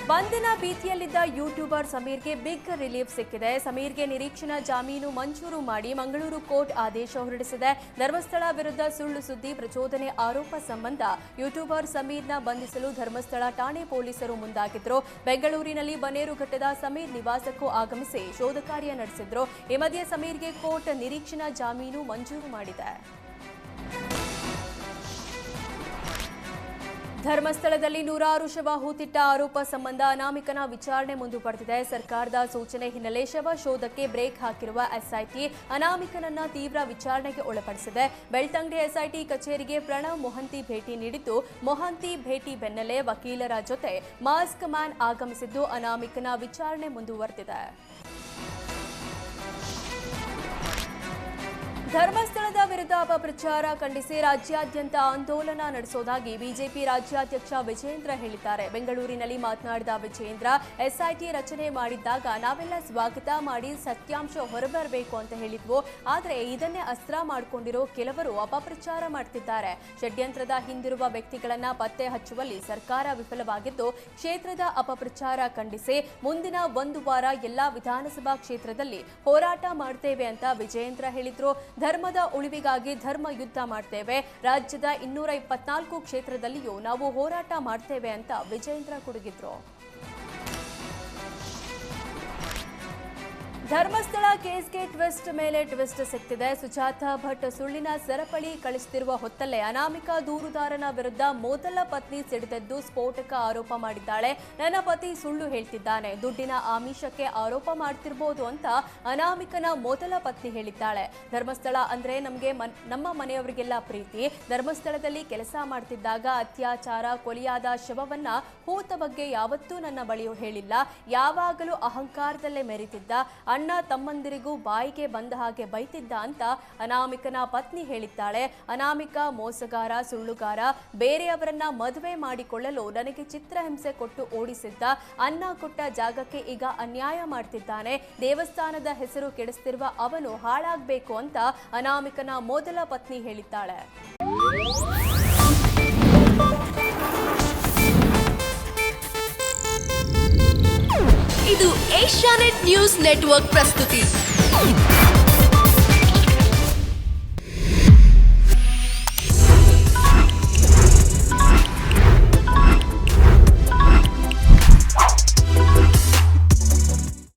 ಬಂಧನ ಭೀತಿಯಲ್ಲಿದ್ದ YouTuber ಸಮೀರ್ಗೆ big relief ಸಿಕ್ಕಿದೆ. ಸಮೀರ್ಗೆ ನಿರೀಕ್ಷಣಾ ಜಾಮೀನು ಮಂಜೂರು ಮಾಡಿ ಮಂಗಳೂರು ಕೋರ್ಟ್ ಆದೇಶ ಹೊರಡಿಸಿದೆ. ಧರ್ಮಸ್ಥಳ ವಿರುದ್ಧ ಸುಳ್ಳು ಸುದ್ದಿ ಪ್ರಚೋದನೆ ಆರೋಪ ಸಂಬಂಧ ಯೂಟ್ಯೂಬರ್ ಸಮೀರ್ನ ಬಂಧಿಸಲು ಧರ್ಮಸ್ಥಳ ಠಾಣೆ ಪೊಲೀಸರು ಮುಂದಾಗಿದ್ರು. ಬೆಂಗಳೂರಿನಲ್ಲಿ ಬನ್ನೇರುಘಟ್ಟದ ಸಮೀರ್ ನಿವಾಸಕ್ಕೂ ಆಗಮಿಸಿ ಶೋಧ ಕಾರ್ಯ ನಡೆಸಿದ್ರು. ಈ ಮಧ್ಯೆ ಸಮೀರ್ಗೆ ಕೋರ್ಟ್ ನಿರೀಕ್ಷಣಾ ಜಾಮೀನು ಮಂಜೂರು ಮಾಡಿದೆ. ಧರ್ಮಸ್ಥಳದಲ್ಲಿ ನೂರಾರು ಶವ ಹೂತಿಟ್ಟ ಆರೋಪ ಸಂಬಂಧ ಅನಾಮಿಕನ ವಿಚಾರಣೆ ಮುಂದುವರೆದಿದೆ. ಸರ್ಕಾರದ ಸೂಚನೆ ಹಿನ್ನೆಲೆ ಶವ ಶೋಧಕ್ಕೆ ಬ್ರೇಕ್ ಹಾಕಿರುವ ಎಸ್ಐಟಿ ಅನಾಮಿಕನನ್ನ ತೀವ್ರ ವಿಚಾರಣೆಗೆ ಒಳಪಡಿಸಿದೆ. ಬೆಳ್ತಂಗಡಿ ಎಸ್ಐಟಿ ಕಚೇರಿಗೆ ಪ್ರಣವ್ ಮೊಹಂತಿ ಭೇಟಿ ನೀಡಿದ್ದು, ಮೊಹಂತಿ ಭೇಟಿ ಬೆನ್ನಲ್ಲೇ ವಕೀಲರ ಜೊತೆ ಮಾಸ್ಕ್ ಮ್ಯಾನ್ ಆಗಮಿಸಿದ್ದು ಅನಾಮಿಕನ ವಿಚಾರಣೆ ಮುಂದುವರೆದಿದೆ. ಧರ್ಮಸ್ಥಳದ ವಿರುದ್ಧ ಅಪಪ್ರಚಾರ ಖಂಡಿಸಿ ರಾಜ್ಯಾದ್ಯಂತ ಆಂದೋಲನ ನಡೆಸುವುದಾಗಿ ಬಿಜೆಪಿ ರಾಜ್ಯಾಧ್ಯಕ್ಷ ವಿಜೇಂದ್ರ ಹೇಳಿದ್ದಾರೆ. ಬೆಂಗಳೂರಿನಲ್ಲಿ ಮಾತನಾಡಿದ ವಿಜೇಂದ್ರ, ಎಸ್ಐಟಿ ರಚನೆ ಮಾಡಿದ್ದಾಗ ನಾವೆಲ್ಲ ಸ್ವಾಗತ ಮಾಡಿ ಸತ್ಯಾಂಶ ಹೊರಬರಬೇಕು ಅಂತ ಹೇಳಿದ್ವು. ಆದರೆ ಇದನ್ನೇ ಅಸ್ತ್ರ ಮಾಡಿಕೊಂಡಿರೋ ಕೆಲವರು ಅಪಪ್ರಚಾರ ಮಾಡ್ತಿದ್ದಾರೆ. ಷಡ್ಯಂತ್ರದ ಹಿಂದಿರುವ ವ್ಯಕ್ತಿಗಳನ್ನ ಪತ್ತೆ ಹಚ್ಚುವಲ್ಲಿ ಸರ್ಕಾರ ವಿಫಲವಾಗಿದ್ದು, ಕ್ಷೇತ್ರದ ಅಪಪ್ರಚಾರ ಖಂಡಿಸಿ ಮುಂದಿನ 1 ವಾರ ಎಲ್ಲಾ ವಿಧಾನಸಭಾ ಕ್ಷೇತ್ರದಲ್ಲಿ ಹೋರಾಟ ಮಾಡ್ತೇವೆ ಅಂತ ವಿಜೇಂದ್ರ ಹೇಳಿದ್ರು. ಧರ್ಮದ ಉಳಿವಿಗಾಗಿ ಧರ್ಮ ಯುದ್ಧ ಮಾಡ್ತೇವೆ. ರಾಜ್ಯದ 224 ಕ್ಷೇತ್ರದಲ್ಲಿಯೂ ನಾವು ಹೋರಾಟ ಮಾಡ್ತೇವೆ ಅಂತ ವಿಜೇಂದ್ರ ಕುಡುಗಿದ್ರು. ಧರ್ಮಸ್ಥಳ ಕೇಸ್ಗೆ ಟ್ವಿಸ್ಟ್ ಮೇಲೆ ಟ್ವಿಸ್ಟ್ ಸಿಕ್ತಿದೆ. ಸುಜಾತಾ ಭಟ್ ಸುಳ್ಳಿನ ಸರಪಳಿ ಕಳಿಸುತ್ತಿರುವ ಹೊತ್ತಲ್ಲೇ ಅನಾಮಿಕಾ ದೂರುದಾರನ ವಿರುದ್ಧ ಮೊದಲ ಪತ್ನಿ ಸಿಡಿದೆದ್ದು ಸ್ಫೋಟಕ ಆರೋಪ ಮಾಡಿದ್ದಾಳೆ. ನನ್ನ ಪತಿ ಸುಳ್ಳು ಹೇಳ್ತಿದ್ದಾನೆ, ದುಡ್ಡಿನ ಆಮಿಷಕ್ಕೆ ಆರೋಪ ಮಾಡ್ತಿರ್ಬೋದು ಅಂತ ಅನಾಮಿಕನ ಮೊದಲ ಪತ್ನಿ ಹೇಳಿದ್ದಾಳೆ. ಧರ್ಮಸ್ಥಳ ಅಂದ್ರೆ ನಮ್ಮ ಮನೆಯವರಿಗೆಲ್ಲ ಪ್ರೀತಿ. ಧರ್ಮಸ್ಥಳದಲ್ಲಿ ಕೆಲಸ ಮಾಡ್ತಿದ್ದಾಗ ಅತ್ಯಾಚಾರ, ಕೊಲೆಯಾದ ಶವವನ್ನ ಹೂತ ಬಗ್ಗೆ ಯಾವತ್ತೂ ನನ್ನ ಬಳಿಯೂ ಹೇಳಿಲ್ಲ. ಯಾವಾಗಲೂ ಅಹಂಕಾರದಲ್ಲೇ ಮೆರೀತಿದ್ದ. ಅಣ್ಣ ತಮ್ಮಂದಿರಿಗೂ ಬಾಯಿಗೆ ಬಂದ ಹಾಗೆ ಬೈತಿದ್ದ ಅಂತ ಅನಾಮಿಕನ ಪತ್ನಿ ಹೇಳಿದ್ದಾಳೆ. ಅನಾಮಿಕಾ ಮೋಸಗಾರ, ಸುಳ್ಳುಗಾರ, ಬೇರೆಯವರನ್ನ ಮದುವೆ ಮಾಡಿಕೊಳ್ಳಲು ನನಗೆ ಚಿತ್ರಹಿಂಸೆ ಕೊಟ್ಟು ಓಡಿಸಿದ್ದ. ಅನ್ನ ಕೊಟ್ಟ ಜಾಗಕ್ಕೆ ಈಗ ಅನ್ಯಾಯ ಮಾಡ್ತಿದ್ದಾನೆ. ದೇವಸ್ಥಾನದ ಹೆಸರು ಕೆಡಿಸ್ತಿರುವ ಅವನು ಹಾಳಾಗಬೇಕು ಅಂತ ಅನಾಮಿಕನ ಮೊದಲ ಪತ್ನಿ ಹೇಳಿದ್ದಾಳೆ. ಇದು ಏಷ್ಯಾನೆಟ್ ನ್ಯೂಸ್ ನೆಟ್ವರ್ಕ್ ಪ್ರಸ್ತುತಿ.